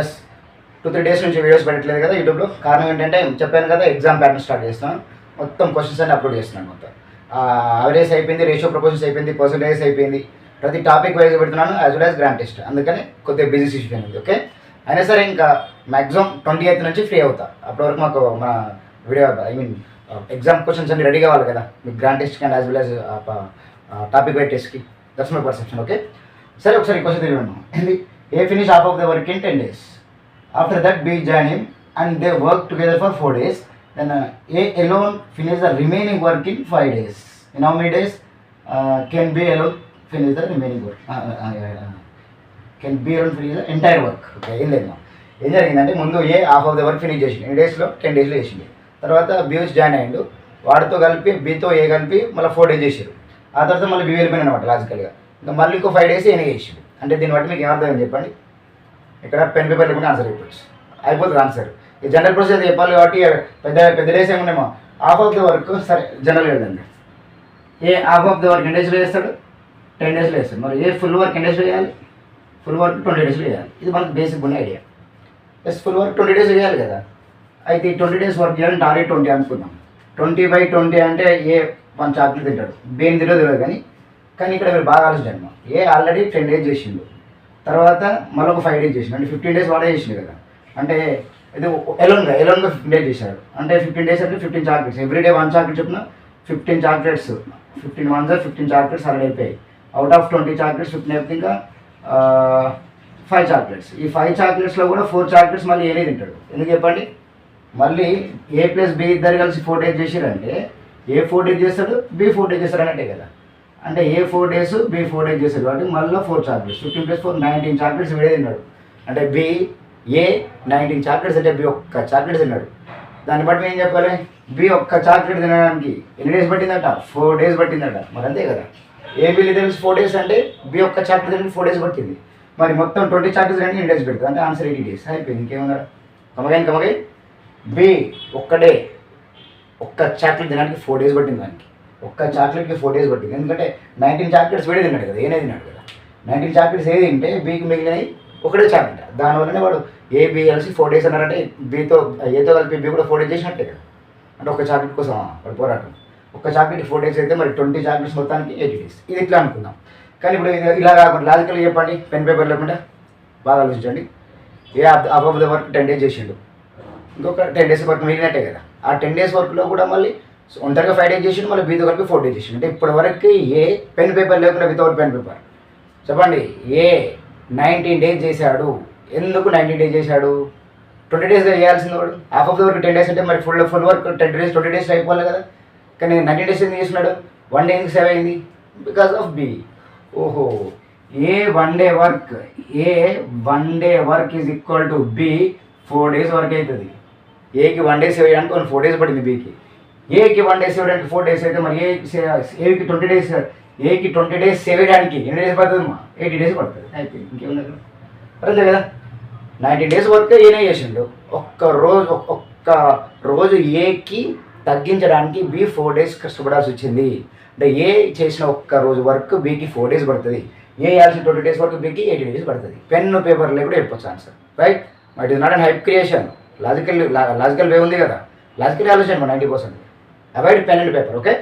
Yes 2-3 days నుంచి videos పెట్టట్లేదు కదా యూట్యూబ్లో. కారణం ఏంటంటే చెప్పాను కదా, ఎగ్జామ్ ప్యాటర్న్ స్టార్ట్ చేస్తాను. మొత్తం క్వశ్చన్స్ అన్ని అప్లోడ్ చేస్తున్నాను. మొత్తం అవరేజ్ అయిపోయింది, రేషియో ప్రపోజల్స్ అయిపోయింది, పర్సంటేజ్ అయిపోయింది, ప్రతి టాపిక్ వైజ్ పెడుతున్నాను, as well as grand test. అందుకని కొద్దిగా బిజీ సిచ్యువేషన్ ఉంది. ఓకే, అయినా సరే ఇంకా మ్యాక్సిమం 28th నుంచి ఫ్రీ అవుతా. అప్పటి వరకు మాకు మన వీడియో ఎగ్జామ్ క్వశ్చన్స్ అన్ని రెడీ కావాలి కదా మీకు, గ్రాండ్ టెస్ట్కి and as well as topic wise టెస్ట్కి. That's my perception. ఓకే, సరే ఒకసారి క్వశ్చన్ తెలియను. A finish half of the work in 10 days. After that, B join him and they work together for 4 days. Then A alone finish the remaining work in 5 days. In how many days can B alone finish the remaining work? Can B alone finish the entire work? Okay, ఏం జరిగిందంటే ముందు A half of the work finish చేసింది, 10 daysలో చేసింది. తర్వాత B వచ్చి join అయ్యిండు, వాడితో కలిపి బీతో ఏ కలిపి మళ్ళీ 4 days చేసారు. ఆ తర్వాత మళ్ళీ బి వెళ్ళిపోయిన అనమాట లాజికల్గా. ఇంకా మళ్ళీ ఇంకో 5 days ఏనే చేసిండు. అంటే దీన్ని బట్టి మీకు ఏమర్థం చెప్పండి. ఇక్కడ పెన్ పేపర్ లేకుండా ఆన్సర్ అయిపోవచ్చు, అయిపోతుంది ఆన్సర్. ఈ జనరల్ ప్రొసీజర్ చెప్పాలి కాబట్టి పెద్ద డేస్ ఏమున్నామో హాఫ్ ఆఫ్ ద వర్క్ సరే జనరల్ వెళ్ళండి. A half of the work ఎన్ని డేస్లో చేస్తాడు, 10 daysలో చేస్తాడు. మరి ఏ ఫుల్ వర్క్ ఎన్ని డేస్లో చేయాలి, ఫుల్ వర్క్ 20 daysలో చేయాలి. ఇది మనకు బేసిక్ ఉన్న idea. Plus full work 20 days చేయాలి కదా. అయితే ఈ 20 days వర్క్ చేయాలని టార్గెట్ 20 అనుకుందాం. 20/20 అంటే ఏ 1 చాక్లెట్ తింటాడు, బేన్ తెలియదు కానీ ఇక్కడ మీరు బాగా ఆలోచించండి. ఏ ఆల్రెడీ 10 days చేసిండు, తర్వాత మళ్ళీ ఒక 5 days చేసిండు, అంటే 15 days వాడే చేసిండు కదా. అంటే ఇది ఎలోన్గా 15 days చేశాడు. అంటే 15 days అంటే 15 చాక్లెట్స్, ఎవ్రీడే 1 చాక్లెట్ చెప్పిన 15 చాక్లెట్స్, 15 1 15 చాక్లెట్స్ అలా అయిపోయాయి. అవుట్ ఆఫ్ 20 చాక్లెట్స్ 15 అయిపోతే ఇంకా 5 చాక్లెట్స్. ఈ 5 చాక్లెట్స్లో కూడా 4 చాక్లెట్స్ మళ్ళీ ఏనే తింటాడు. ఎందుకు చెప్పండి, మళ్ళీ ఏ ప్లస్ బి ఇద్దరు కలిసి 4 days చేసారంటే ఏ 4 days చేస్తాడు, బి 4 days చేస్తాడు అన్నట్టే కదా. అంటే ఏ 4 days, బి 4 days చేశాడు కాబట్టి మళ్ళీ 4 చాక్లెట్స్, 15 + 4 19 చాక్లెట్స్ వీడే తిన్నాడు. అంటే బి ఏ 19 చాక్లెట్స్ అంటే బి ఒక్క చాక్లెట్ తిన్నాడు. దాన్ని బట్టి ఏం చెప్పాలి, బి ఒక్క చాక్లెట్ తినడానికి ఎన్ని డేస్ పట్టిందట, 4 days పట్టిందట. మరి అంతే కదా, ఏ బిల్ తెలిసి 4 days అంటే బి ఒక్క చాక్లెట్ తినడానికి 4 days పట్టింది. మరి మొత్తం 20 చాక్లెట్స్ తినడానికి ఎన్ని డేస్ పెడుతుంది అంటే ఆన్సర్ 80 days అయిపోయింది. ఇంకేమన్నా కమగాయి బి ఒక్కడే ఒక్క చాక్లెట్ తినడానికి 4 days పట్టింది. దానికి ఒక్క చాక్లెట్కి 4 days పట్టింది. ఎందుకంటే 19 చాక్లెట్స్ వీడే తిన్నాడు కదా, ఏనే తిన్నాడు కదా. 19 చాక్లెట్స్ ఏది తింటే బీకి మిగిలినవి ఒకటే చాక్లెట్. దానివల్లనే వాడు ఏ బి కలిసి 4 days అన్నారంటే బీతో ఏతో కలిపి బి కూడా 4 days చేసినట్టే కదా. అంటే ఒక చాక్లెట్ కోసం వాడు పోరాటం. ఒక్క చాక్లెట్ 4 days అయితే మరి 20 చాక్లెట్స్ మొత్తానికి 80 days. ఇది ఇట్లా అనుకుందాం. కానీ ఇప్పుడు ఇలా కాకుండా లాజికల్గా చెప్పండి, పెన్ పేపర్ లేకుండా బాగా ఆలోచించండి. A half of the work 10 days చేసిండు, ఇంకొక 10 days వర్క్ మిగిలినట్టే కదా. ఆ 10 days వర్క్లో కూడా మళ్ళీ ఒంటరిగా 5 days చేసిండు, మళ్ళీ బీతో కలిపి 4 days చేసిండు. అంటే ఇప్పటి వరకు ఏ పెన్ పేపర్ లేకుండా వితౌట్ పెన్ పేపర్ చెప్పండి. ఏ 19 days చేశాడు. ఎందుకు 19 days చేశాడు, 20 days చేయాల్సింది వాడు. Half of the work 10 days అంటే మరి ఫుల్ వర్క్ 20 days అయిపోవాలి కదా. కానీ 19 days ఎందుకు చేస్తున్నాడు, 1 day ఎందుకు సేవ్ అయింది, బికాస్ ఆఫ్ బి. ఓహో, A 1 day work is equal to B 4 days work అవుతుంది. ఏకి 1 day సేవ్ చేయడానికి 4 days పడింది బీకి. ఏకి 1 day సేవ్ చేయడానికి 4 days అయితే మరి ఏకి 20 days, ఏకి 20 days సేవ్ చేయడానికి ఎన్ని డేస్ పడుతుంది, 80 days పడుతుంది. అయిపోయింది, ఇంకేముంది అంతే కదా. 19 days వర్క్ ఏనే చేసిండు. ఒక్క రోజు ఏకి తగ్గించడానికి బి 4 days కష్టపడాల్సి వచ్చింది. అంటే ఏ చేసిన ఒక్క రోజు వర్క్ బీకి 4 days పడుతుంది. ఏ చేయాల్సిన 20 days వర్క్ బీకి 80 days పడుతుంది. పెన్ పేపర్ లేకుండా చెప్పొచ్చు answer, right. It is not and hype creation. Logical way ఉంది కదా, లాజికల్ ఆలోచన 90%. Avoid pen and paper. Okay.